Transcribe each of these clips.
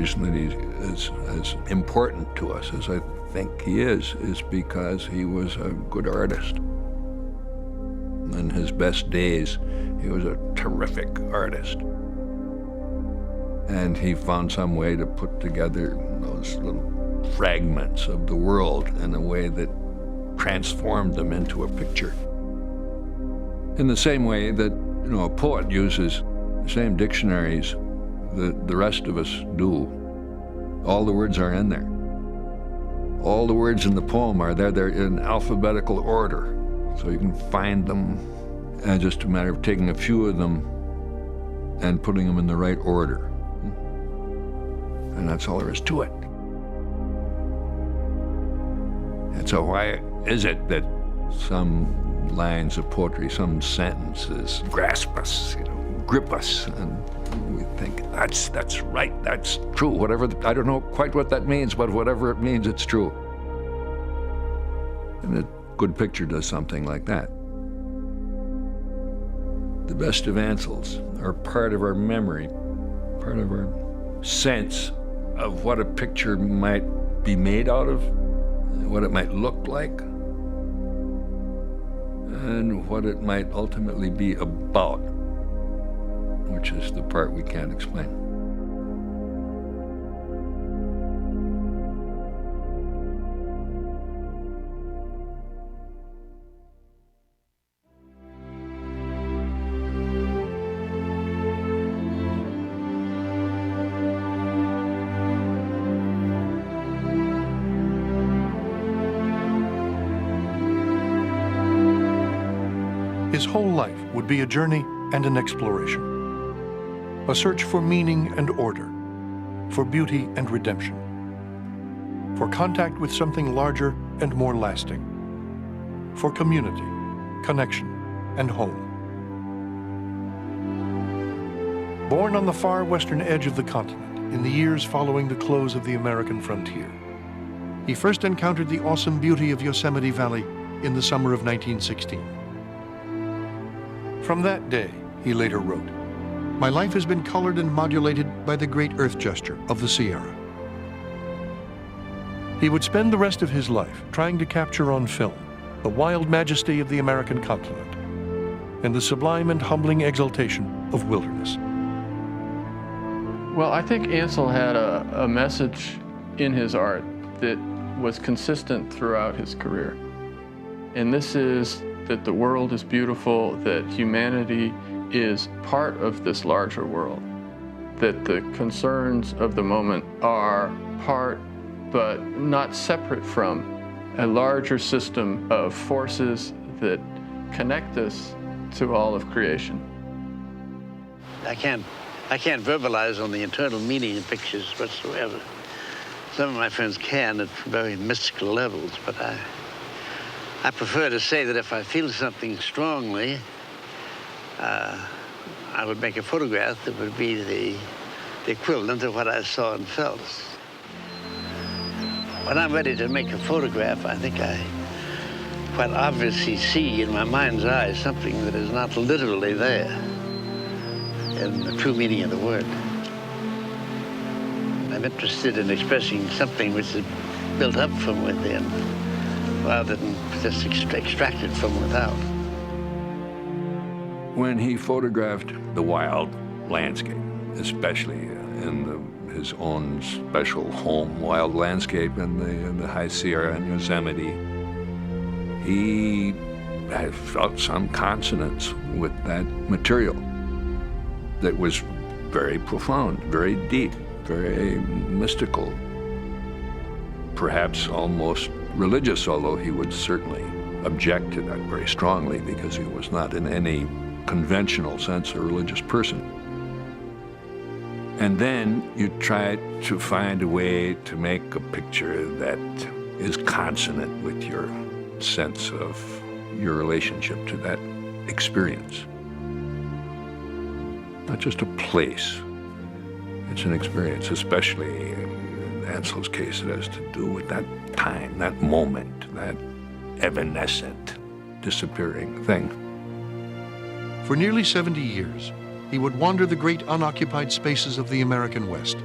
reason that he is as important to us as I think he is because he was a good artist. In his best days, he was a terrific artist. And he found some way to put together those little fragments of the world in a way that transformed them into a picture. In the same way that, a poet uses the same dictionaries that the rest of us do. All the words are in there. All the words in the poem are there. They're in alphabetical order, so you can find them. And just a matter of taking a few of them and putting them in the right order. And that's all there is to it. And so why is it that some lines of poetry, some sentences grasp us, grip us, and we think, that's right, that's true, whatever, I don't know quite what that means, but whatever it means, it's true. And a good picture does something like that. The best of Ansels are part of our memory, part of our sense of what a picture might be made out of, what it might look like, and what it might ultimately be about, which is the part we can't explain. His whole life would be a journey and an exploration, a search for meaning and order, for beauty and redemption, for contact with something larger and more lasting, for community, connection, and home. Born on the far western edge of the continent in the years following the close of the American frontier, he first encountered the awesome beauty of Yosemite Valley in the summer of 1916. From that day, he later wrote, "My life has been colored and modulated by the great earth gesture of the Sierra." He would spend the rest of his life trying to capture on film the wild majesty of the American continent and the sublime and humbling exaltation of wilderness. Well, I think Ansel had a message in his art that was consistent throughout his career. And this is that the world is beautiful, that humanity is part of this larger world, that the concerns of the moment are part, but not separate from, a larger system of forces that connect us to all of creation. I can't verbalize on the internal meaning of pictures whatsoever. Some of my friends can at very mystical levels, but I prefer to say that if I feel something strongly, I would make a photograph that would be the equivalent of what I saw and felt. When I'm ready to make a photograph, I think I quite obviously see in my mind's eye something that is not literally there in the true meaning of the word. I'm interested in expressing something which is built up from within, rather than just extracted from without. When he photographed the wild landscape, especially in his own special home wild landscape in the High Sierra and Yosemite, he had felt some consonance with that material that was very profound, very deep, very mystical, perhaps almost religious, although he would certainly object to that very strongly because he was not in any conventional sense a religious person. And then you try to find a way to make a picture that is consonant with your sense of your relationship to that experience. Not just a place, it's an experience, especially in Ansel's case, it has to do with that time, that moment, that evanescent, disappearing thing. For nearly 70 years, he would wander the great unoccupied spaces of the American West,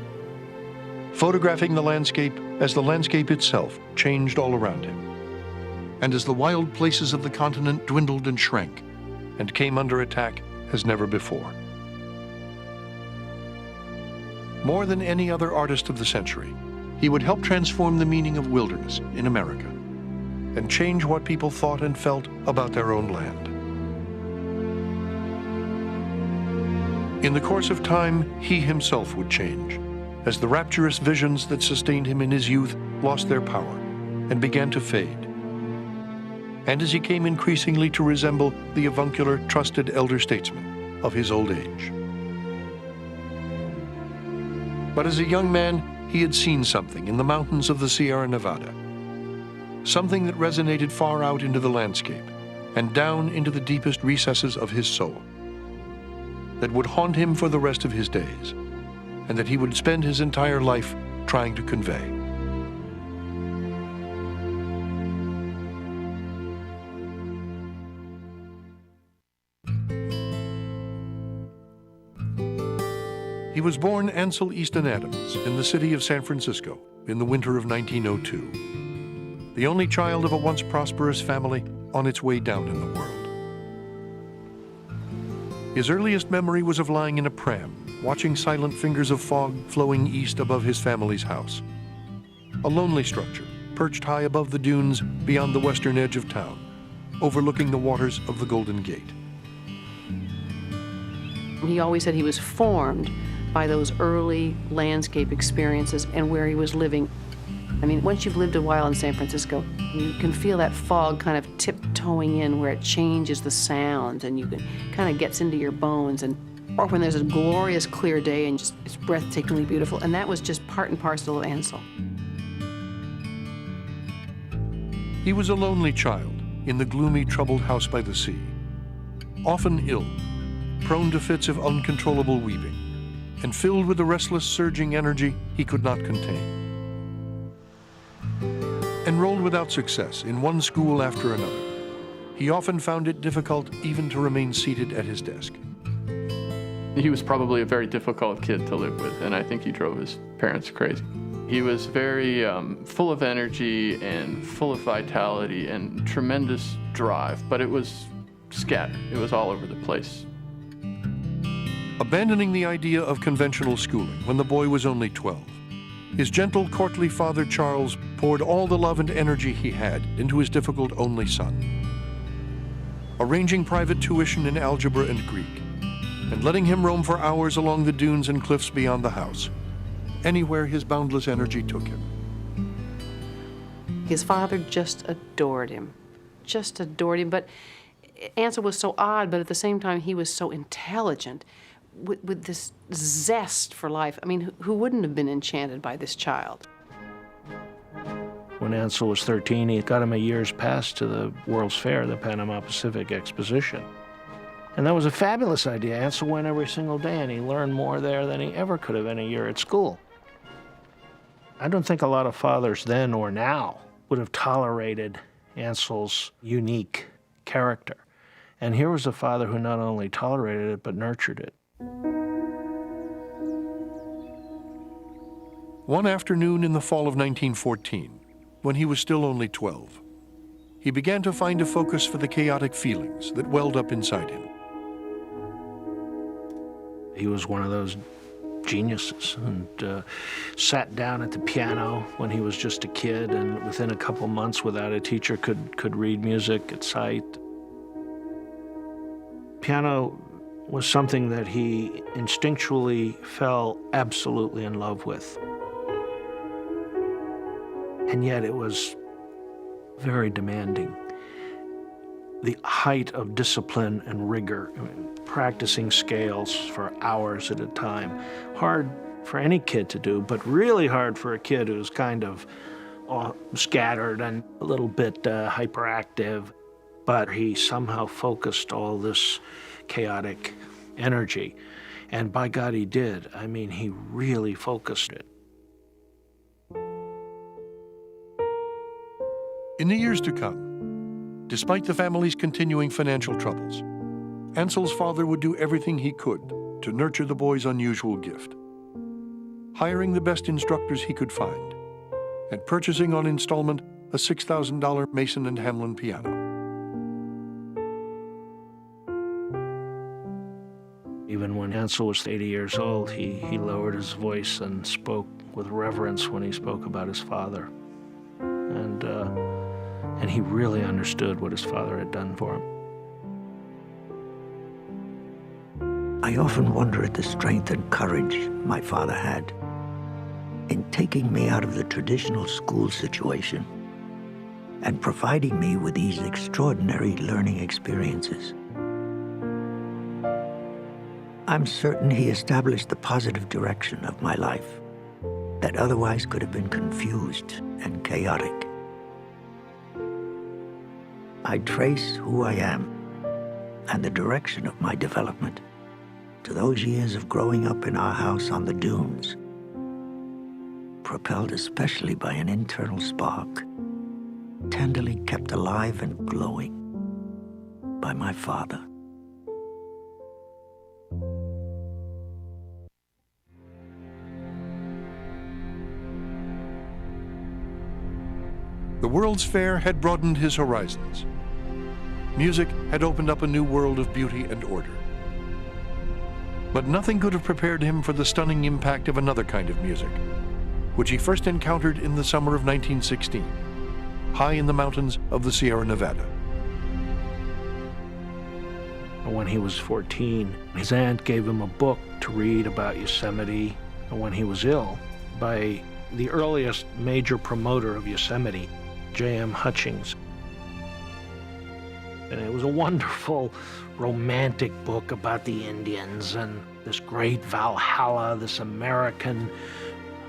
photographing the landscape as the landscape itself changed all around him, and as the wild places of the continent dwindled and shrank and came under attack as never before. More than any other artist of the century, he would help transform the meaning of wilderness in America and change what people thought and felt about their own land. In the course of time, he himself would change, as the rapturous visions that sustained him in his youth lost their power and began to fade, and as he came increasingly to resemble the avuncular, trusted elder statesman of his old age. But as a young man, he had seen something in the mountains of the Sierra Nevada, something that resonated far out into the landscape and down into the deepest recesses of his soul, that would haunt him for the rest of his days, and that he would spend his entire life trying to convey. He was born Ansel Easton Adams in the city of San Francisco in the winter of 1902, the only child of a once prosperous family on its way down in the world. His earliest memory was of lying in a pram, watching silent fingers of fog flowing east above his family's house. A lonely structure, perched high above the dunes beyond the western edge of town, overlooking the waters of the Golden Gate. He always said he was formed by those early landscape experiences and where he was living. I mean, once you've lived a while in San Francisco, you can feel that fog kind of tiptoeing in where it changes the sound and you can kind of gets into your bones, and or when there's a glorious clear day and just it's breathtakingly beautiful, and that was just part and parcel of Ansel. He was a lonely child in the gloomy, troubled house by the sea, often ill, prone to fits of uncontrollable weeping, and filled with a restless, surging energy he could not contain. Enrolled without success in one school after another, he often found it difficult even to remain seated at his desk. He was probably a very difficult kid to live with, and I think he drove his parents crazy. He was very full of energy and full of vitality and tremendous drive, but it was scattered. It was all over the place. Abandoning the idea of conventional schooling when the boy was only 12, his gentle, courtly father, Charles, poured all the love and energy he had into his difficult only son, arranging private tuition in algebra and Greek, and letting him roam for hours along the dunes and cliffs beyond the house, anywhere his boundless energy took him. His father just adored him, but Ansel was so odd, but at the same time he was so intelligent, with this zest for life. I mean, who wouldn't have been enchanted by this child? When Ansel was 13, he got him a year's pass to the World's Fair, the Panama Pacific Exposition. And that was a fabulous idea. Ansel went every single day, and he learned more there than he ever could have in a year at school. I don't think a lot of fathers then or now would have tolerated Ansel's unique character. And here was a father who not only tolerated it, but nurtured it. One afternoon in the fall of 1914, when he was still only 12, he began to find a focus for the chaotic feelings that welled up inside him. He was one of those geniuses and sat down at the piano when he was just a kid, and within a couple months without a teacher could read music at sight. Piano was something that he instinctually fell absolutely in love with. And yet it was very demanding. The height of discipline and rigor, practicing scales for hours at a time. Hard for any kid to do, but really hard for a kid who's kind of scattered and a little bit hyperactive. But he somehow focused all this chaotic energy. And by God, he did. I mean, he really focused it. In the years to come, despite the family's continuing financial troubles, Ansel's father would do everything he could to nurture the boy's unusual gift. hiring the best instructors he could find, and purchasing on installment a $6,000 Mason and Hamlin piano. Even when Ansel was 80 years old, he lowered his voice and spoke with reverence when he spoke about his father. And he really understood what his father had done for him. I often wonder at the strength and courage my father had in taking me out of the traditional school situation and providing me with these extraordinary learning experiences. I'm certain he established the positive direction of my life that otherwise could have been confused and chaotic. I trace who I am and the direction of my development to those years of growing up in our house on the dunes, propelled especially by an internal spark, tenderly kept alive and glowing by my father. The World's Fair had broadened his horizons. Music had opened up a new world of beauty and order. But nothing could have prepared him for the stunning impact of another kind of music, which he first encountered in the summer of 1916, high in the mountains of the Sierra Nevada. When he was 14, his aunt gave him a book to read about Yosemite. And when he was ill, by the earliest major promoter of Yosemite, J.M. Hutchings. And it was a wonderful, romantic book about the Indians and this great Valhalla, this American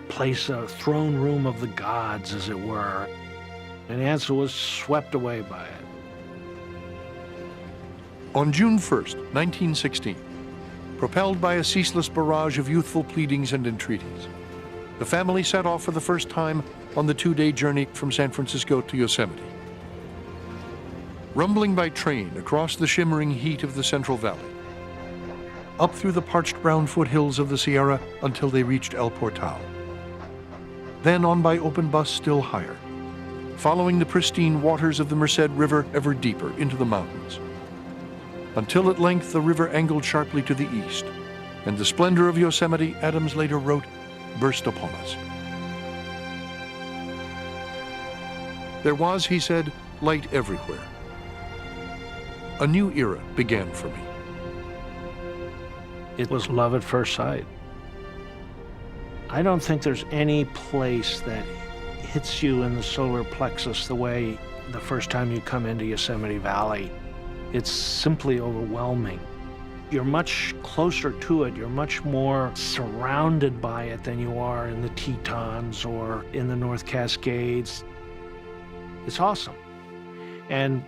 place, a throne room of the gods, as it were. And Ansel was swept away by it. On June 1st, 1916, propelled by a ceaseless barrage of youthful pleadings and entreaties, the family set off for the first time on the two-day journey from San Francisco to Yosemite. Rumbling by train across the shimmering heat of the Central Valley, up through the parched brown foothills of the Sierra until they reached El Portal. Then on by open bus still higher, following the pristine waters of the Merced River ever deeper into the mountains, until at length the river angled sharply to the east, and the splendor of Yosemite, Adams later wrote, burst upon us. There was, he said, light everywhere. A new era began for me. It was love at first sight. I don't think there's any place that hits you in the solar plexus the way the first time you come into Yosemite Valley. It's simply overwhelming. You're much closer to it. You're much more surrounded by it than you are in the Tetons or in the North Cascades. It's awesome. And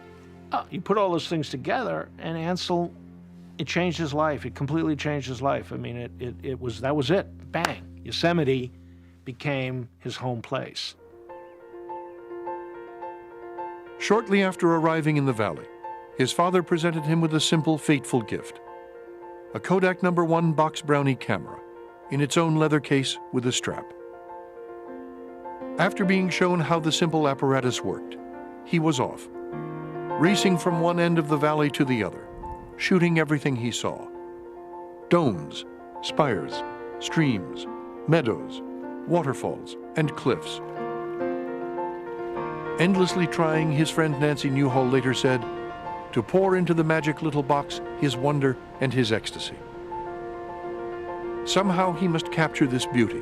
you put all those things together, and Ansel, it changed his life. It completely changed his life. I mean, that was it. Bang. Yosemite became his home place. Shortly after arriving in the valley, his father presented him with a simple, fateful gift. A Kodak No. 1 box brownie camera, in its own leather case with a strap. After being shown how the simple apparatus worked, he was off, racing from one end of the valley to the other, shooting everything he saw. Domes, spires, streams, meadows, waterfalls, and cliffs. Endlessly trying, his friend Nancy Newhall later said, to pour into the magic little box his wonder and his ecstasy. Somehow he must capture this beauty,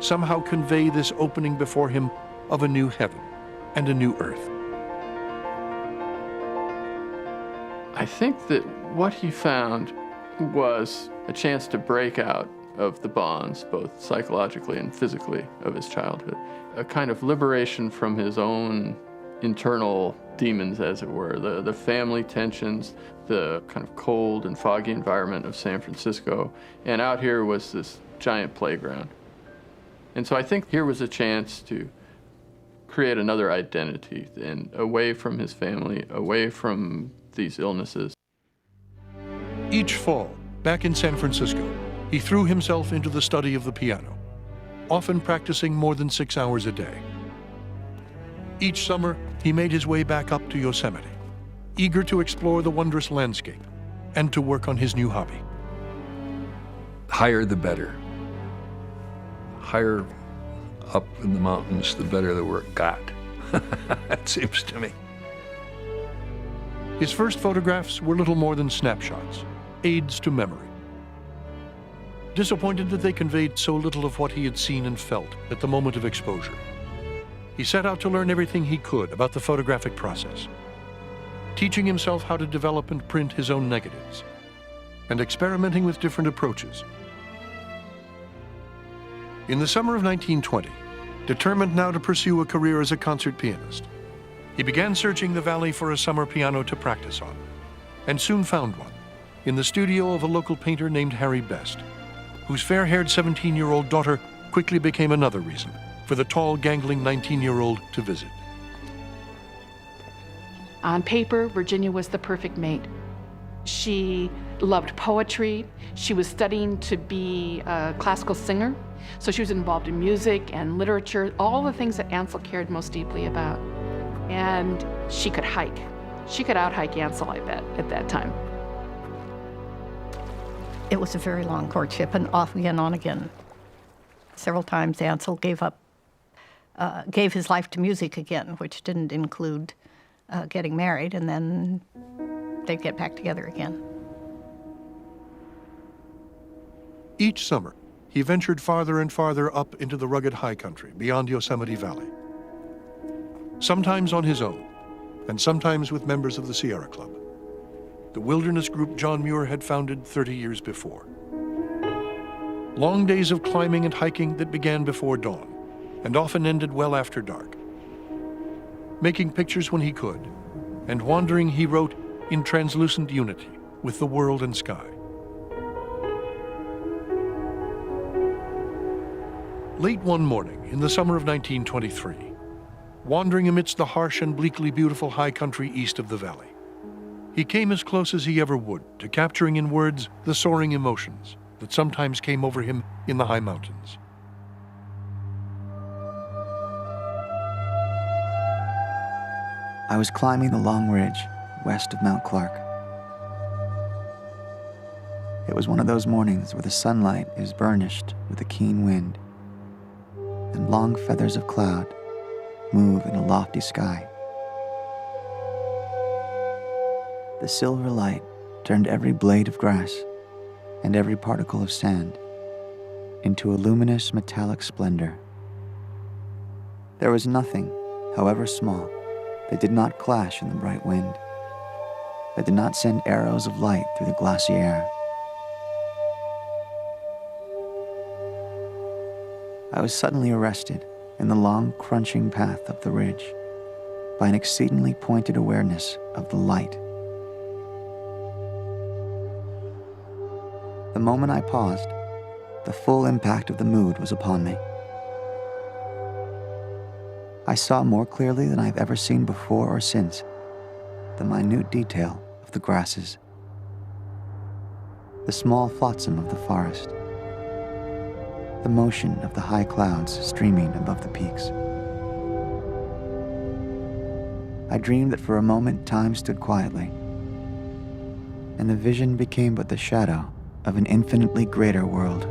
somehow convey this opening before him of a new heaven and a new earth. I think that what he found was a chance to break out of the bonds, both psychologically and physically, of his childhood. A kind of liberation from his own internal demons, as it were, the family tensions, the kind of cold and foggy environment of San Francisco. And out here was this giant playground. And so I think here was a chance to create another identity, and away from his family, away from these illnesses. Each fall, back in San Francisco, he threw himself into the study of the piano, often practicing more than 6 hours a day. Each summer, he made his way back up to Yosemite, eager to explore the wondrous landscape and to work on his new hobby. Higher the better. Higher up in the mountains, the better the work got. It seems to me. His first photographs were little more than snapshots, aids to memory. Disappointed that they conveyed so little of what he had seen and felt at the moment of exposure, he set out to learn everything he could about the photographic process, teaching himself how to develop and print his own negatives, and experimenting with different approaches. In the summer of 1920, determined now to pursue a career as a concert pianist, he began searching the valley for a summer piano to practice on, and soon found one in the studio of a local painter named Harry Best, whose fair-haired 17-year-old daughter quickly became another reason for the tall, gangling 19-year-old to visit. On paper, Virginia was the perfect mate. She loved poetry. She was studying to be a classical singer. So she was involved in music and literature, all the things that Ansel cared most deeply about. And she could hike. She could out-hike Ansel, I bet, at that time. It was a very long courtship, and off again, on again. Several times Ansel gave his life to music again, which didn't include getting married, and then they'd get back together again. Each summer, he ventured farther and farther up into the rugged high country beyond Yosemite Valley. Sometimes on his own, and sometimes with members of the Sierra Club, the wilderness group John Muir had founded 30 years before. Long days of climbing and hiking that began before dawn, and often ended well after dark. Making pictures when he could, and wandering, he wrote, in translucent unity with the world and sky. Late one morning in the summer of 1923, wandering amidst the harsh and bleakly beautiful high country east of the valley, he came as close as he ever would to capturing in words the soaring emotions that sometimes came over him in the high mountains. I was climbing the long ridge west of Mount Clark. It was one of those mornings where the sunlight is burnished with a keen wind, and long feathers of cloud move in a lofty sky. The silver light turned every blade of grass and every particle of sand into a luminous metallic splendor. There was nothing, however small, that did not clash in the bright wind, that did not send arrows of light through the glassy air. I was suddenly arrested in the long, crunching path up the ridge by an exceedingly pointed awareness of the light. The moment I paused, the full impact of the mood was upon me. I saw more clearly than I've ever seen before or since the minute detail of the grasses, the small flotsam of the forest, the motion of the high clouds streaming above the peaks. I dreamed that for a moment time stood quietly, and the vision became but the shadow of an infinitely greater world.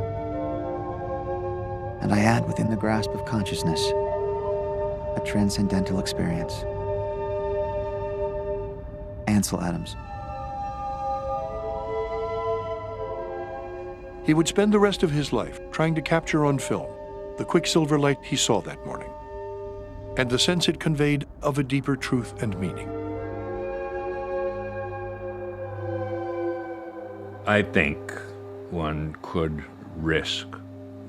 And I had within the grasp of consciousness a transcendental experience. Ansel Adams. He would spend the rest of his life trying to capture on film the quicksilver light he saw that morning, and the sense it conveyed of a deeper truth and meaning. I think one could risk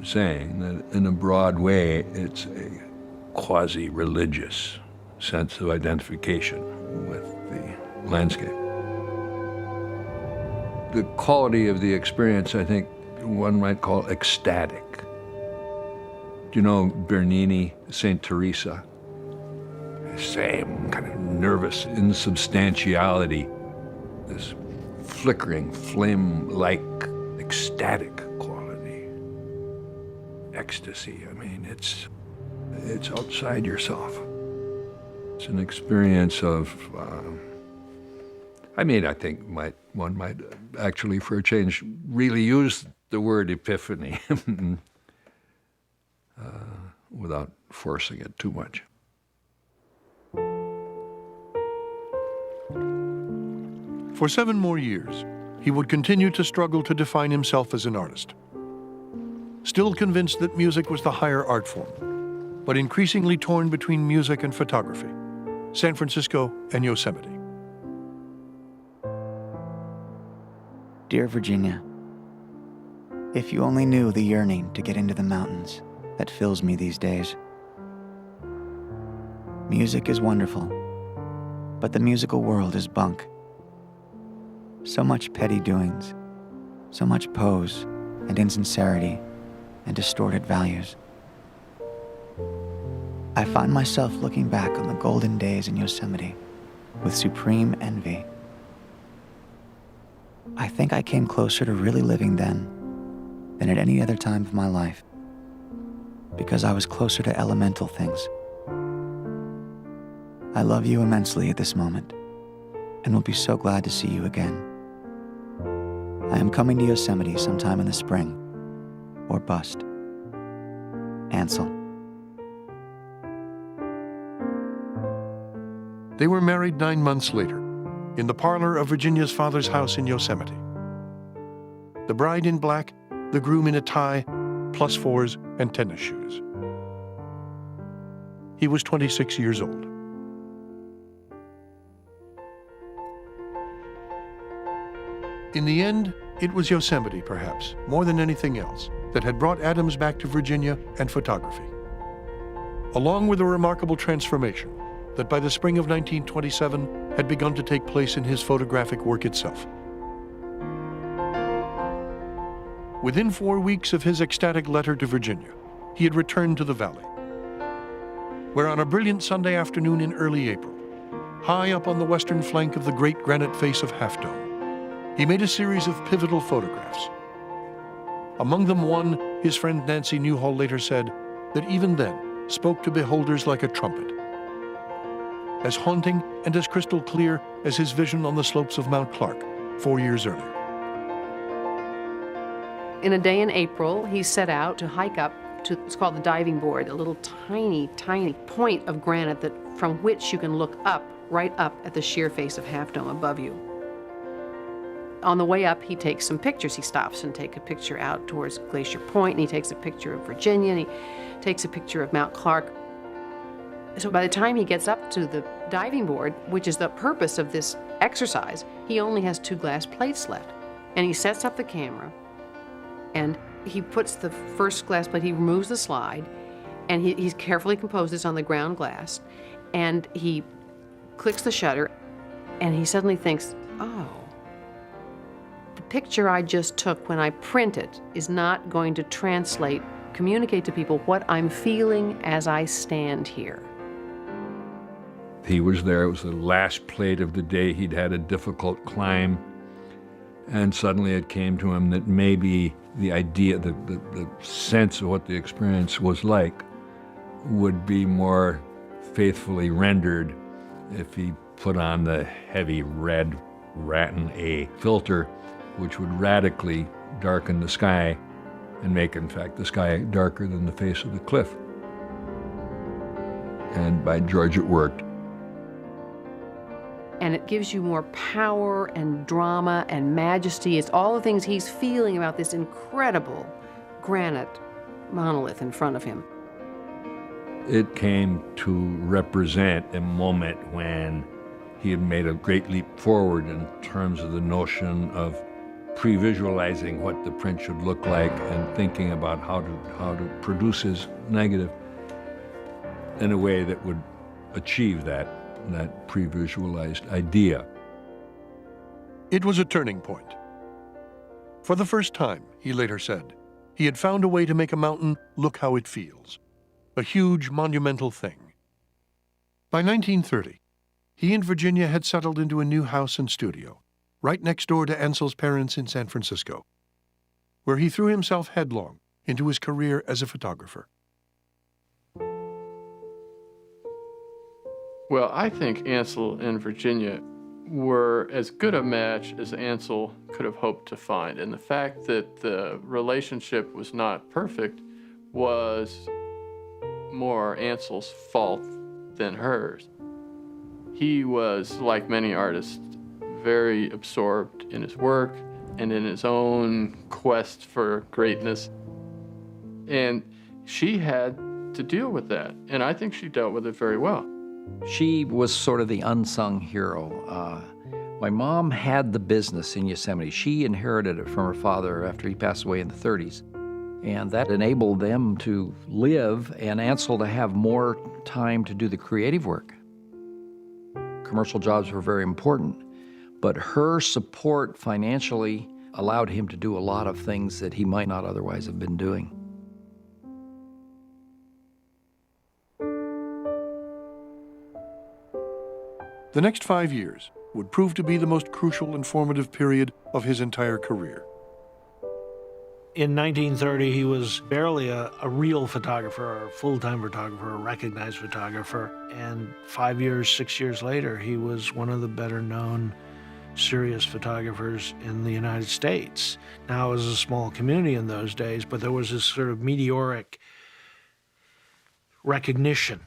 saying that in a broad way, it's a quasi-religious sense of identification with the landscape. The quality of the experience, I think, one might call ecstatic. Do you know Bernini, Saint Teresa? Same kind of nervous insubstantiality, this flickering, flame-like, ecstatic quality. ecstasy. I mean, it's outside yourself. It's an experience of, I think one might actually, for a change, really use the word epiphany without forcing it too much. For 7 more years, he would continue to struggle to define himself as an artist. Still convinced that music was the higher art form, but increasingly torn between music and photography, San Francisco and Yosemite. Dear Virginia, if you only knew the yearning to get into the mountains that fills me these days. Music is wonderful, but the musical world is bunk. So much petty doings, so much pose and insincerity and distorted values. I find myself looking back on the golden days in Yosemite with supreme envy. I think I came closer to really living then than at any other time of my life, because I was closer to elemental things. I love you immensely at this moment, and will be so glad to see you again. I am coming to Yosemite sometime in the spring, or bust. Ansel. They were married 9 months later, in the parlor of Virginia's father's house in Yosemite. The bride in black, the groom in a tie, +4s, and tennis shoes. He was 26 years old. In the end, it was Yosemite, perhaps, more than anything else, that had brought Adams back to Virginia and photography. Along with a remarkable transformation that by the spring of 1927 had begun to take place in his photographic work itself. Within 4 weeks of his ecstatic letter to Virginia, he had returned to the valley, where on a brilliant Sunday afternoon in early April, high up on the western flank of the great granite face of Half Dome, he made a series of pivotal photographs. Among them one, his friend Nancy Newhall later said, that even then spoke to beholders like a trumpet, as haunting and as crystal clear as his vision on the slopes of Mount Clark 4 years earlier. In a day in April, he set out to hike up to, it's called the diving board, a little tiny, tiny point of granite that from which you can look up, right up at the sheer face of Half Dome above you. On the way up, he takes some pictures. He stops and takes a picture out towards Glacier Point, and he takes a picture of Virginia, and he takes a picture of Mount Clark. So by the time he gets up to the diving board, which is the purpose of this exercise, he only has 2 glass plates left. And he sets up the camera, and he puts the first glass plate, he removes the slide, and he's carefully composed this on the ground glass, and he clicks the shutter, and he suddenly thinks, oh, the picture I just took when I print it is not going to communicate to people what I'm feeling as I stand here. He was there. It was the last plate of the day. He'd had a difficult climb. And suddenly it came to him that maybe the idea, the sense of what the experience was like would be more faithfully rendered if he put on the heavy red Raton A filter, which would radically darken the sky and make, in fact, the sky darker than the face of the cliff. And by George, it worked. And it gives you more power and drama and majesty. It's all the things he's feeling about this incredible granite monolith in front of him. It came to represent a moment when he had made a great leap forward in terms of the notion of pre-visualizing what the print should look like and thinking about how to produce his negative in a way that would achieve that pre-visualized idea. It was a turning point. For the first time, he later said, he had found a way to make a mountain look how it feels, a huge monumental thing. By 1930, he and Virginia had settled into a new house and studio, right next door to Ansel's parents in San Francisco, where he threw himself headlong into his career as a photographer. Well, I think Ansel and Virginia were as good a match as Ansel could have hoped to find. And the fact that the relationship was not perfect was more Ansel's fault than hers. He was, like many artists, very absorbed in his work and in his own quest for greatness. And she had to deal with that. And I think she dealt with it very well. She was sort of the unsung hero. My mom had the business in Yosemite. She inherited it from her father after he passed away in the 30s. And that enabled them to live and Ansel to have more time to do the creative work. Commercial jobs were very important, but her support financially allowed him to do a lot of things that he might not otherwise have been doing. The next 5 years would prove to be the most crucial and formative period of his entire career. In 1930, he was barely a real photographer, or a full-time photographer, a recognized photographer. And 5 years, 6 years later, he was one of the better-known serious photographers in the United States. Now, it was a small community in those days, but there was this sort of meteoric recognition.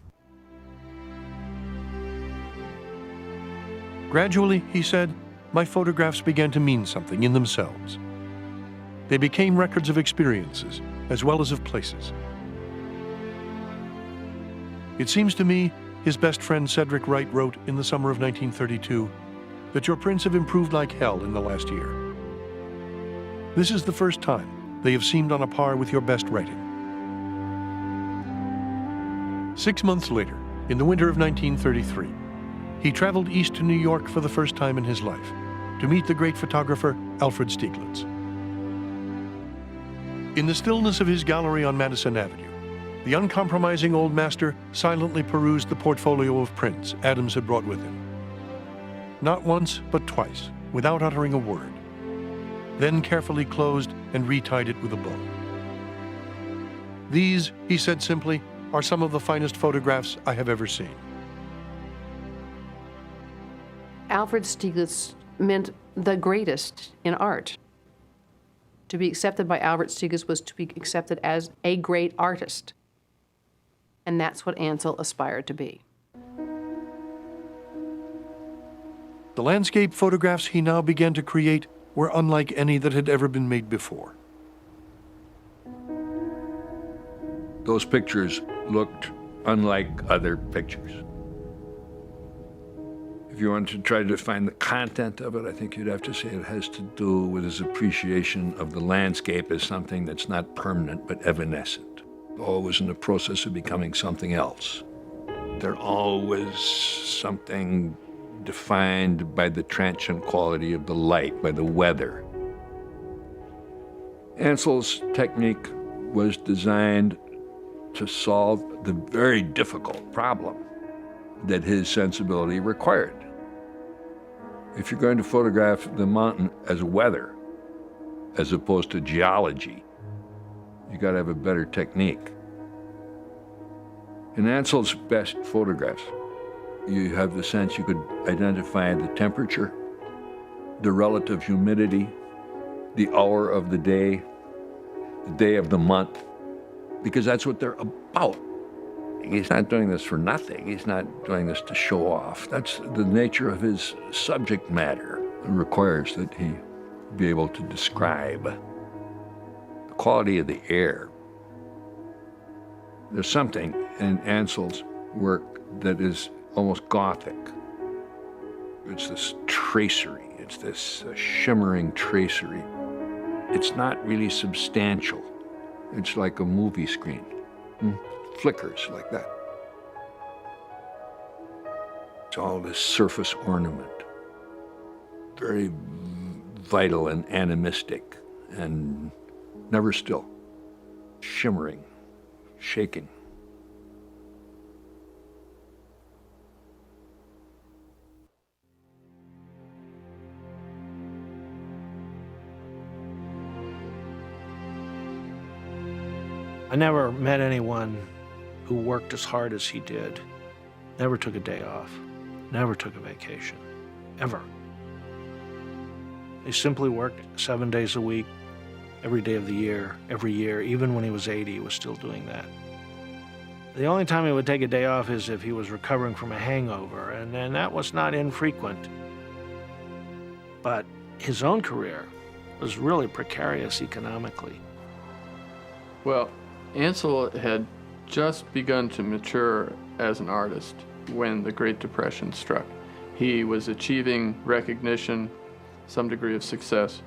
Gradually, he said, my photographs began to mean something in themselves. They became records of experiences as well as of places. It seems to me, his best friend Cedric Wright wrote in the summer of 1932, that your prints have improved like hell in the last year. This is the first time they have seemed on a par with your best writing. 6 months later, in the winter of 1933, he traveled east to New York for the first time in his life to meet the great photographer Alfred Stieglitz. In the stillness of his gallery on Madison Avenue, the uncompromising old master silently perused the portfolio of prints Adams had brought with him. Not once, but twice, without uttering a word. Then carefully closed and retied it with a bow. These, he said simply, are some of the finest photographs I have ever seen. Alfred Stieglitz meant the greatest in art. To be accepted by Alfred Stieglitz was to be accepted as a great artist. And that's what Ansel aspired to be. The landscape photographs he now began to create were unlike any that had ever been made before. Those pictures looked unlike other pictures. If you wanted to try to define the content of it, I think you'd have to say it has to do with his appreciation of the landscape as something that's not permanent but evanescent, always in the process of becoming something else. They're always something defined by the transient quality of the light, by the weather. Ansel's technique was designed to solve the very difficult problem that his sensibility required. If you're going to photograph the mountain as weather, as opposed to geology, you got to have a better technique. In Ansel's best photographs, you have the sense you could identify the temperature, the relative humidity, the hour of the day of the month, because that's what they're about. He's not doing this for nothing. He's not doing this to show off. That's the nature of his subject matter. It requires that he be able to describe the quality of the air. There's something in Ansel's work that is almost Gothic. It's this tracery. It's this shimmering tracery. It's not really substantial. It's like a movie screen. Flickers like that. It's all this surface ornament. Very vital and animistic and never still. Shimmering, shaking. I never met anyone who worked as hard as he did, never took a day off, never took a vacation, ever. He simply worked 7 days a week, every day of the year, every year. Even when he was 80, he was still doing that. The only time he would take a day off is if he was recovering from a hangover, and then that was not infrequent. But his own career was really precarious economically. Well, Ansel had just begun to mature as an artist when the Great Depression struck. He was achieving recognition, some degree of success,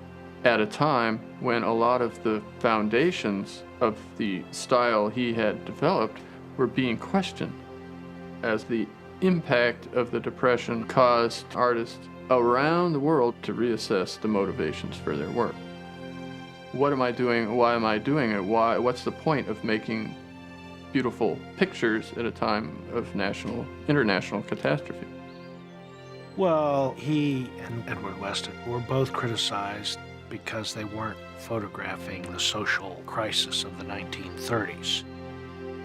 at a time when a lot of the foundations of the style he had developed were being questioned, as the impact of the Depression caused artists around the world to reassess the motivations for their work. What am I doing? Why am I doing it? What's the point of making beautiful pictures at a time of international catastrophe? Well, he and Edward Weston were both criticized because they weren't photographing the social crisis of the 1930s.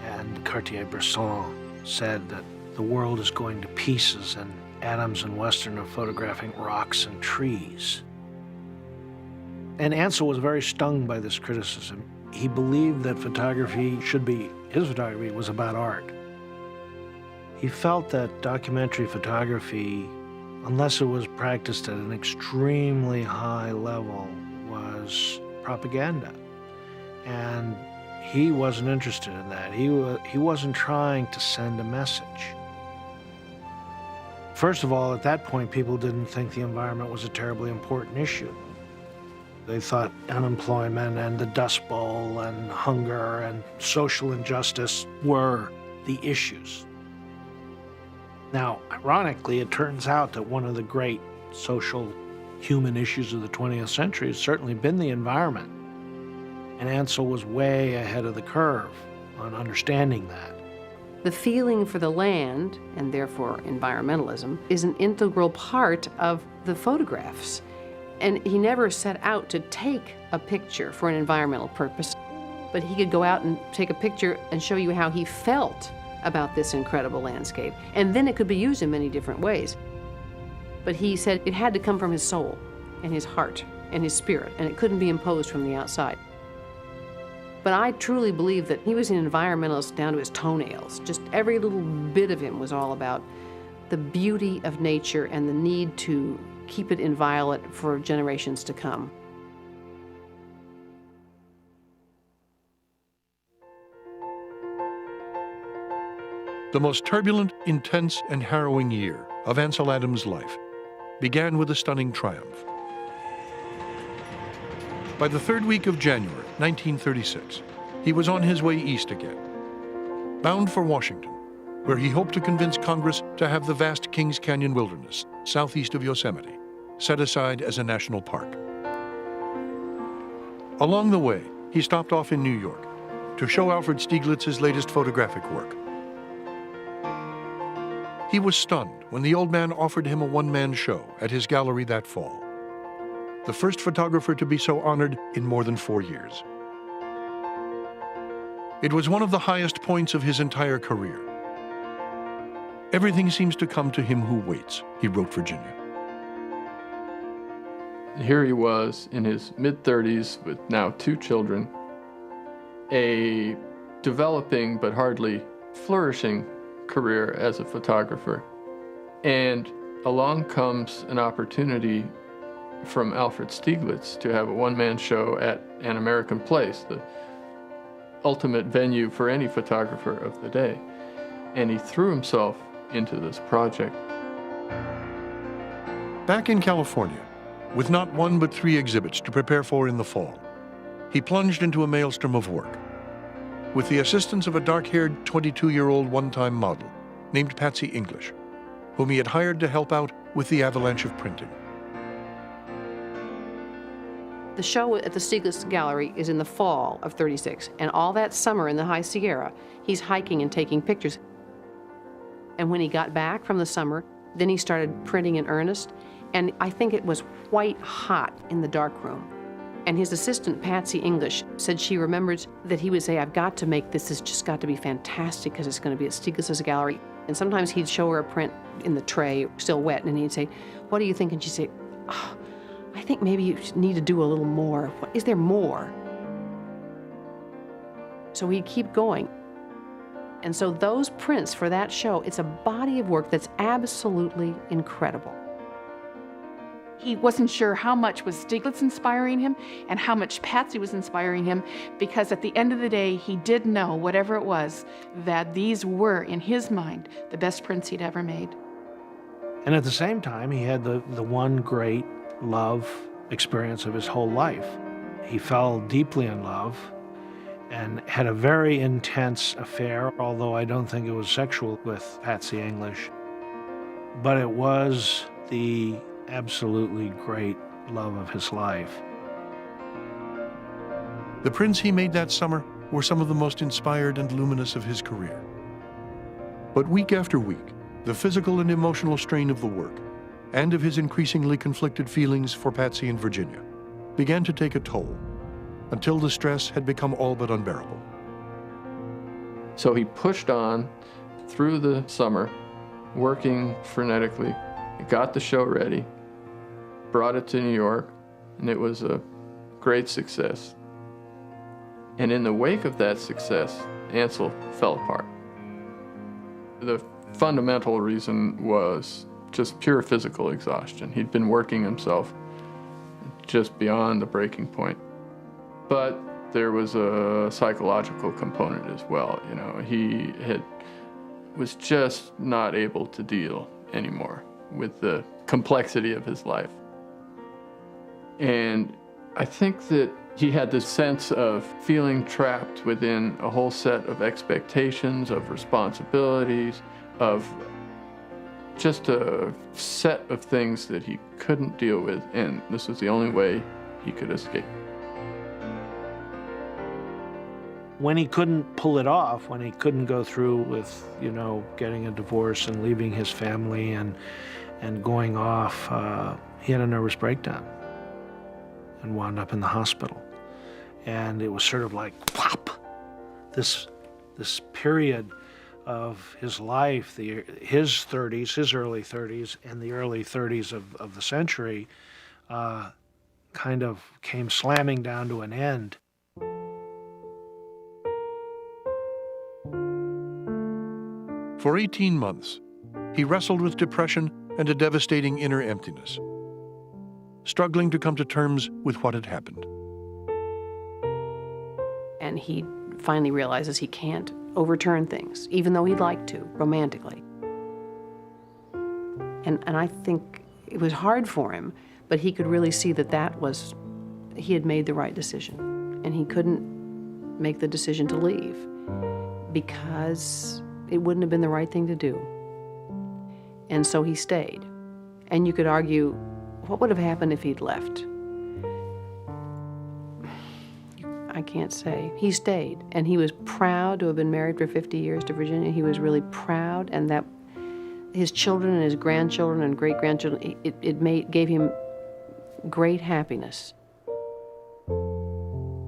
And Cartier-Bresson said that the world is going to pieces and Adams and Weston are photographing rocks and trees. And Ansel was very stung by this criticism. He believed that his photography was about art. He felt that documentary photography, unless it was practiced at an extremely high level, was propaganda. And he wasn't interested in that. He wasn't trying to send a message. First of all, at that point, people didn't think the environment was a terribly important issue. They thought unemployment and the Dust Bowl and hunger and social injustice were the issues. Now, ironically, it turns out that one of the great social human issues of the 20th century has certainly been the environment. And Ansel was way ahead of the curve on understanding that. The feeling for the land, and therefore environmentalism, is an integral part of the photographs. And he never set out to take a picture for an environmental purpose, but he could go out and take a picture and show you how he felt about this incredible landscape. And then it could be used in many different ways. But he said it had to come from his soul and his heart and his spirit, and it couldn't be imposed from the outside. But I truly believe that he was an environmentalist down to his toenails. Just every little bit of him was all about the beauty of nature and the need to keep it inviolate for generations to come. The most turbulent, intense, and harrowing year of Ansel Adams' life began with a stunning triumph. By the third week of January 1936, he was on his way east again, bound for Washington, where he hoped to convince Congress to have the vast Kings Canyon wilderness, southeast of Yosemite, set aside as a national park. Along the way, he stopped off in New York to show Alfred Stieglitz's latest photographic work. He was stunned when the old man offered him a one-man show at his gallery that fall, the first photographer to be so honored in more than 4 years. It was one of the highest points of his entire career. "Everything seems to come to him who waits," he wrote Virginia. Here he was in his mid-30s with now 2 children, a developing but hardly flourishing career as a photographer. And along comes an opportunity from Alfred Stieglitz to have a one-man show at An American Place, the ultimate venue for any photographer of the day. And he threw himself into this project. Back in California, with not 1 but 3 exhibits to prepare for in the fall, he plunged into a maelstrom of work. With the assistance of a dark-haired 22-year-old one-time model named Patsy English, whom he had hired to help out with the avalanche of printing. The show at the Stieglitz Gallery is in the fall of '36, and all that summer in the High Sierra, he's hiking and taking pictures. And when he got back from the summer, then he started printing in earnest, and I think it was white hot in the darkroom. And his assistant, Patsy English, said she remembers that he would say, I've got to make this. It's just got to be fantastic because it's going to be at Stieglitz's gallery. And sometimes he'd show her a print in the tray, still wet, and he'd say, what do you think? And she'd say, oh, I think maybe you need to do a little more. Is there more? So he'd keep going. And so those prints for that show, it's a body of work that's absolutely incredible. He wasn't sure how much was Stieglitz inspiring him and how much Patsy was inspiring him, because at the end of the day, he did know, whatever it was, that these were, in his mind, the best prints he'd ever made. And at the same time, he had the one great love experience of his whole life. He fell deeply in love and had a very intense affair, although I don't think it was sexual, with Patsy English. But it was the absolutely great love of his life. The prints he made that summer were some of the most inspired and luminous of his career. But week after week, the physical and emotional strain of the work, and of his increasingly conflicted feelings for Patsy and Virginia, began to take a toll, until the stress had become all but unbearable. So he pushed on through the summer, working frenetically, got the show ready, brought it to New York, and it was a great success. And in the wake of that success, Ansel fell apart. The fundamental reason was just pure physical exhaustion. He'd been working himself just beyond the breaking point. But there was a psychological component as well. You know, he was just not able to deal anymore with the complexity of his life. And I think that he had this sense of feeling trapped within a whole set of expectations, of responsibilities, of just a set of things that he couldn't deal with, and this was the only way he could escape. When he couldn't pull it off, when he couldn't go through with, getting a divorce and leaving his family and going off, he had a nervous breakdown and wound up in the hospital. And it was sort of like, pop, this period of his life, his 30s, his early 30s, and the early 30s of the century kind of came slamming down to an end. For 18 months, he wrestled with depression and a devastating inner emptiness, struggling to come to terms with what had happened. And he finally realizes he can't overturn things, even though he'd like to, romantically. And I think it was hard for him, but he could really see that he had made the right decision. And he couldn't make the decision to leave because it wouldn't have been the right thing to do. And so he stayed. And you could argue, what would have happened if he'd left? I can't say. He stayed, and he was proud to have been married for 50 years to Virginia. He was really proud, and that his children and his grandchildren and great-grandchildren, it gave him great happiness.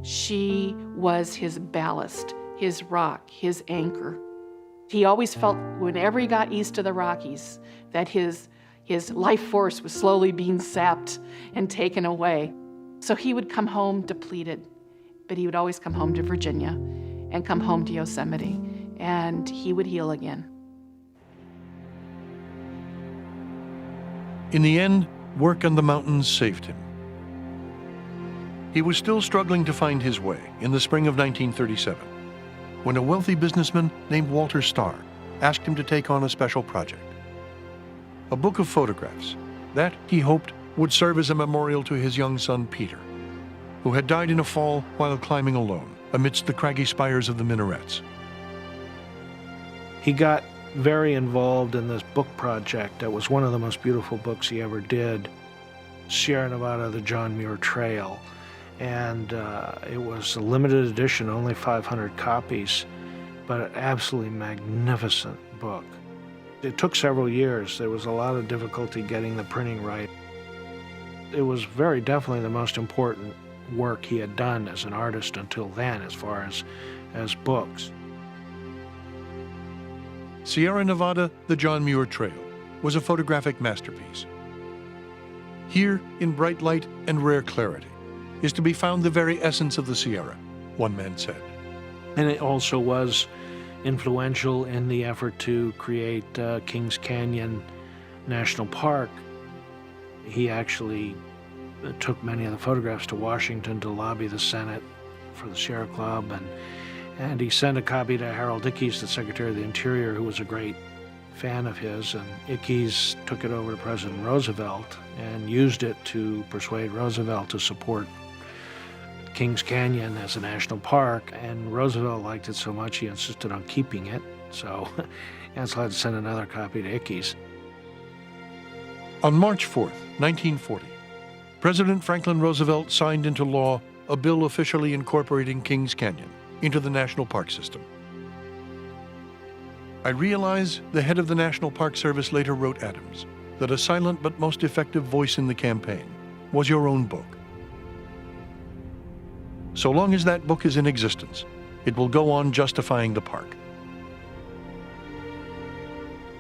She was his ballast, his rock, his anchor. He always felt, whenever he got east of the Rockies, that his life force was slowly being sapped and taken away. So he would come home depleted, but he would always come home to Virginia and come home to Yosemite, and he would heal again. In the end, work on the mountains saved him. He was still struggling to find his way in the spring of 1937, when a wealthy businessman named Walter Starr asked him to take on a special project. A book of photographs that, he hoped, would serve as a memorial to his young son, Peter, who had died in a fall while climbing alone amidst the craggy spires of the minarets. He got very involved in this book project that was one of the most beautiful books he ever did, Sierra Nevada, the John Muir Trail. And it was a limited edition, only 500 copies, but an absolutely magnificent book. It took several years. There was a lot of difficulty getting the printing right. It was very definitely the most important work he had done as an artist until then, as far as books. Sierra Nevada, the John Muir Trail, was a photographic masterpiece. Here, in bright light and rare clarity, is to be found the very essence of the Sierra, one man said. And it also was influential in the effort to create Kings Canyon National Park. He actually took many of the photographs to Washington to lobby the Senate for the Sierra Club, and he sent a copy to Harold Ickes, the Secretary of the Interior, who was a great fan of his, and Ickes took it over to President Roosevelt and used it to persuade Roosevelt to support Kings Canyon as a national park, and Roosevelt liked it so much he insisted on keeping it, so Ansel had to send another copy to Ickes. On March 4th, 1940, President Franklin Roosevelt signed into law a bill officially incorporating Kings Canyon into the National Park System. I realize, the head of the National Park Service later wrote Adams, that a silent but most effective voice in the campaign was your own book. So long as that book is in existence, it will go on justifying the park.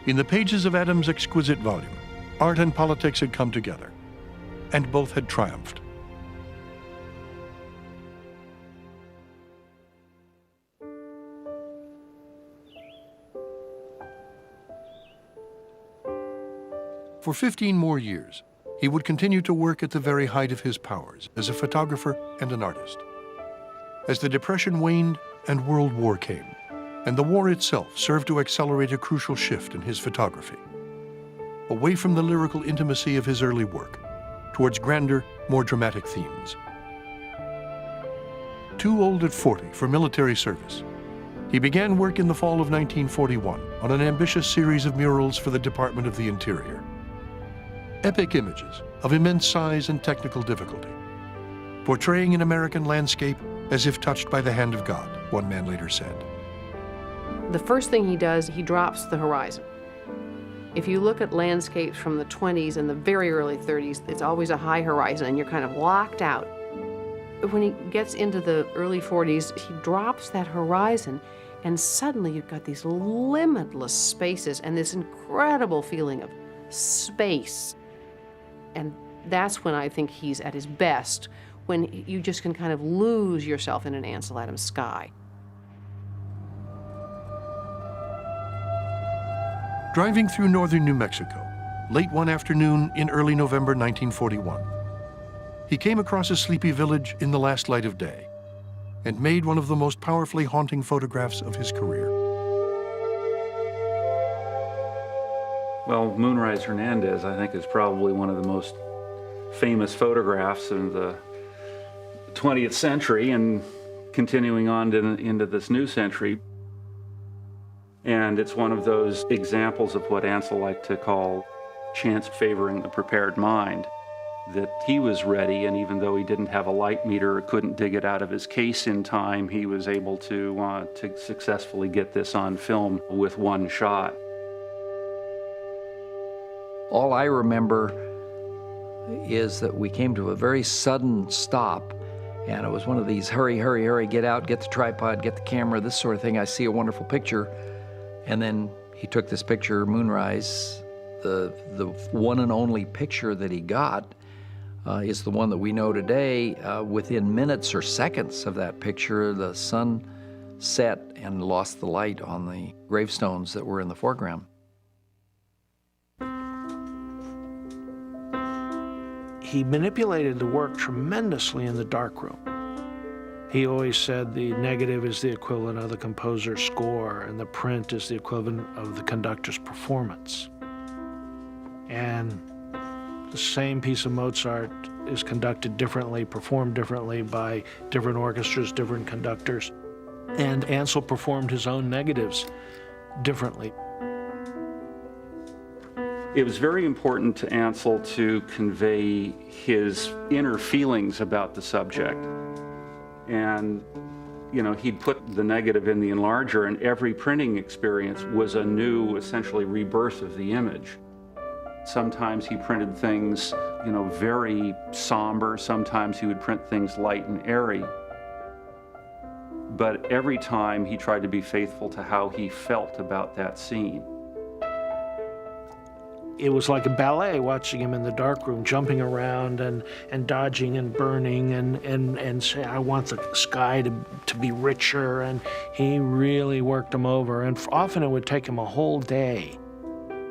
In the pages of Adams' exquisite volume, art and politics had come together, and both had triumphed. For 15 more years, he would continue to work at the very height of his powers as a photographer and an artist. As the Depression waned and World War came, and the war itself served to accelerate a crucial shift in his photography, away from the lyrical intimacy of his early work, towards grander, more dramatic themes. Too old at 40 for military service, he began work in the fall of 1941 on an ambitious series of murals for the Department of the Interior. Epic images of immense size and technical difficulty, portraying an American landscape as if touched by the hand of God, one man later said. The first thing he does, he drops the horizon. If you look at landscapes from the 20s and the very early 30s, it's always a high horizon and you're kind of locked out. But when he gets into the early 40s, he drops that horizon and suddenly you've got these limitless spaces and this incredible feeling of space. And that's when I think he's at his best, when you just can kind of lose yourself in an Ansel Adams sky. Driving through northern New Mexico, late one afternoon in early November 1941, he came across a sleepy village in the last light of day and made one of the most powerfully haunting photographs of his career. Well, Moonrise Hernandez, I think, is probably one of the most famous photographs in the 20th century and continuing on into this new century. And it's one of those examples of what Ansel liked to call chance favoring the prepared mind, that he was ready, and even though he didn't have a light meter or couldn't dig it out of his case in time, he was able to successfully get this on film with one shot. All I remember is that we came to a very sudden stop, and it was one of these hurry, hurry, hurry, get out, get the tripod, get the camera, this sort of thing. I see a wonderful picture. And then he took this picture, Moonrise. The one and only picture that he got is the one that we know today. Within minutes or seconds of that picture, the sun set and lost the light on the gravestones that were in the foreground. He manipulated the work tremendously in the darkroom. He always said the negative is the equivalent of the composer's score, and the print is the equivalent of the conductor's performance. And the same piece of Mozart is conducted differently, performed differently by different orchestras, different conductors. And Ansel performed his own negatives differently. It was very important to Ansel to convey his inner feelings about the subject. And, you know, he'd put the negative in the enlarger, and every printing experience was a new, essentially, rebirth of the image. Sometimes he printed things, very somber. Sometimes he would print things light and airy. But every time he tried to be faithful to how he felt about that scene. It was like a ballet watching him in the darkroom, jumping around and dodging and burning and saying, I want the sky to be richer. And he really worked him over. And often it would take him a whole day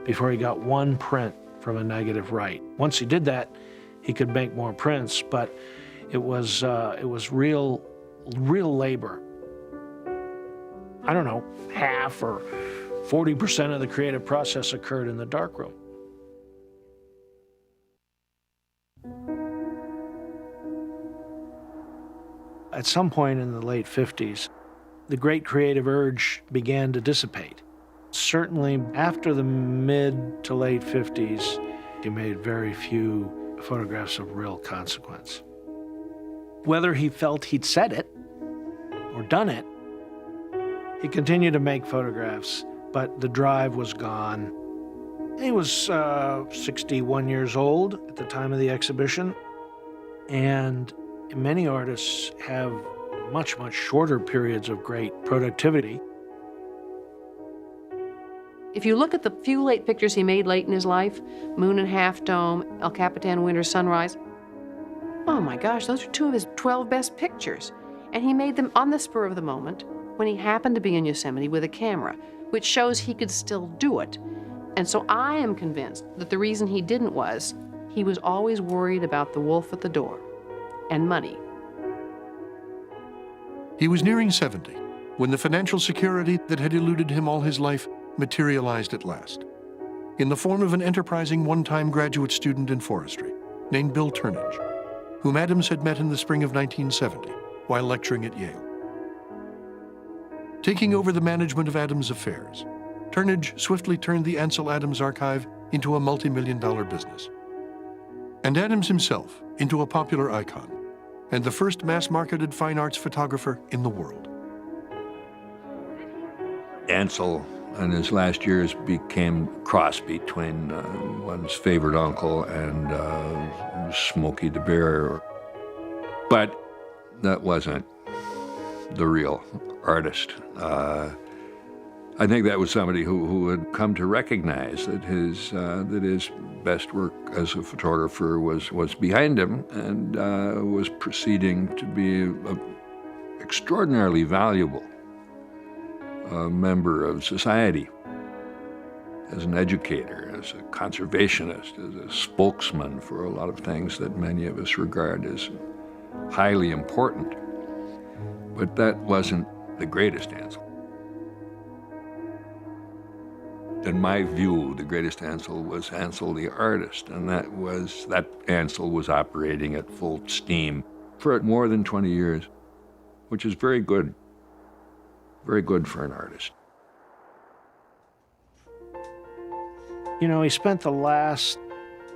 before he got one print from a negative right. Once he did that, he could make more prints, but it was real labor. I don't know, half or 40% of the creative process occurred in the darkroom. At some point in the late 50s, the great creative urge began to dissipate. Certainly after the mid to late 50s, he made very few photographs of real consequence. Whether he felt he'd said it or done it, he continued to make photographs, but the drive was gone. He was 61 years old at the time of the exhibition, and many artists have much shorter periods of great productivity. If you look at the few late pictures he made late in his life, Moon and Half Dome, El Capitan Winter Sunrise, oh my gosh, those are two of his 12 best pictures. And he made them on the spur of the moment when he happened to be in Yosemite with a camera, which shows he could still do it. And so I am convinced that the reason he didn't was he was always worried about the wolf at the door and money. He was nearing 70 when the financial security that had eluded him all his life materialized at last, in the form of an enterprising one-time graduate student in forestry named Bill Turnage, whom Adams had met in the spring of 1970 while lecturing at Yale. Taking over the management of Adams' affairs, Turnage swiftly turned the Ansel Adams Archive into a multi-million-dollar business, and Adams himself into a popular icon and the first mass-marketed fine arts photographer in the world. Ansel in his last years became a cross between one's favorite uncle and Smokey the Bear. But that wasn't the real artist. I think that was somebody who had come to recognize that his best work as a photographer was behind him and was proceeding to be an extraordinarily valuable member of society, as an educator, as a conservationist, as a spokesman for a lot of things that many of us regard as highly important. But that wasn't the greatest Ansel. In my view, the greatest Ansel was Ansel the artist, and that Ansel was operating at full steam for more than 20 years, which is very good for an artist. You know, he spent the last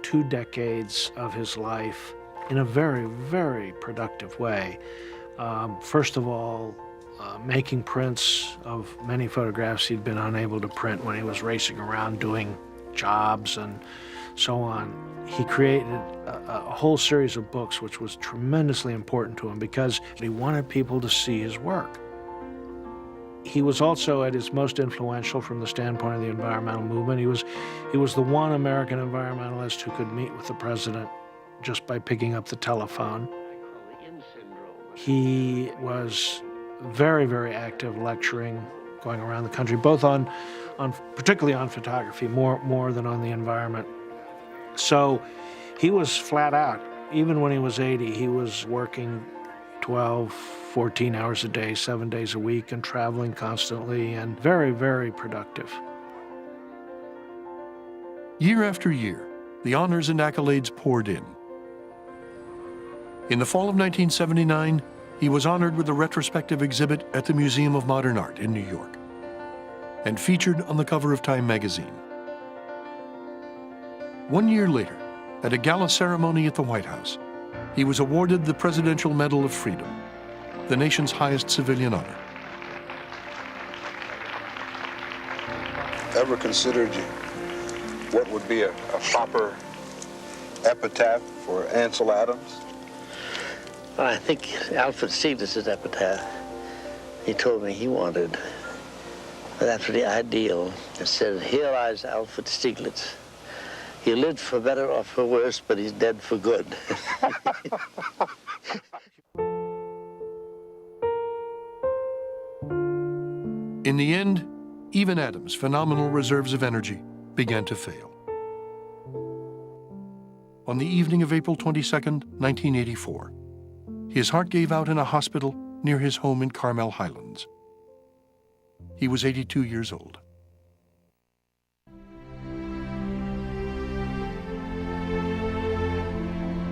2 decades of his life in a very, very productive way. First of all, making prints of many photographs he'd been unable to print when he was racing around doing jobs and so on. He created a whole series of books which was tremendously important to him because he wanted people to see his work. He was also at his most influential from the standpoint of the environmental movement. He was the one American environmentalist who could meet with the president just by picking up the telephone. He was very, very active lecturing, going around the country, both on particularly on photography, more than on the environment. So he was flat out. Even when he was 80, he was working 12, 14 hours a day, 7 days a week, and traveling constantly, and very, very productive. Year after year, the honors and accolades poured in. In the fall of 1979, he was honored with a retrospective exhibit at the Museum of Modern Art in New York and featured on the cover of Time magazine. 1 year later, at a gala ceremony at the White House, he was awarded the Presidential Medal of Freedom, the nation's highest civilian honor. Ever considered what would be a proper epitaph for Ansel Adams? Well, I think Alfred Stieglitz's epitaph, he told me he wanted, that's the ideal. It said, "Here lies Alfred Stieglitz. He lived for better or for worse, but he's dead for good." In the end, even Adams' phenomenal reserves of energy began to fail. On the evening of April 22nd, 1984, his heart gave out in a hospital near his home in Carmel Highlands. He was 82 years old.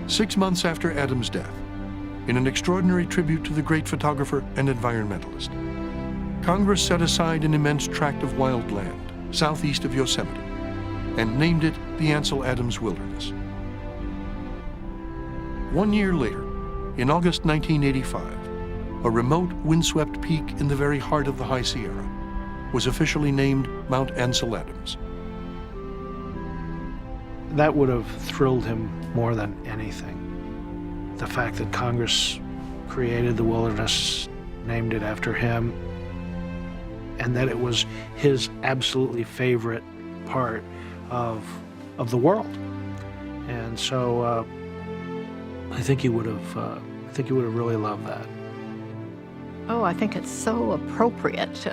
Six months after Adams' death, in an extraordinary tribute to the great photographer and environmentalist, Congress set aside an immense tract of wild land southeast of Yosemite and named it the Ansel Adams Wilderness. 1 year later, in August 1985, a remote, windswept peak in the very heart of the High Sierra was officially named Mount Ansel Adams. That would have thrilled him more than anything. The fact that Congress created the wilderness, named it after him, and that it was his absolutely favorite part of the world. And so I think he would have really loved that. Oh, I think it's so appropriate.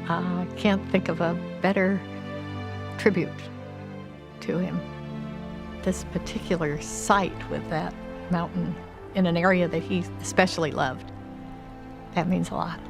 I can't think of a better tribute to him. This particular site with that mountain in an area that he especially loved, that means a lot.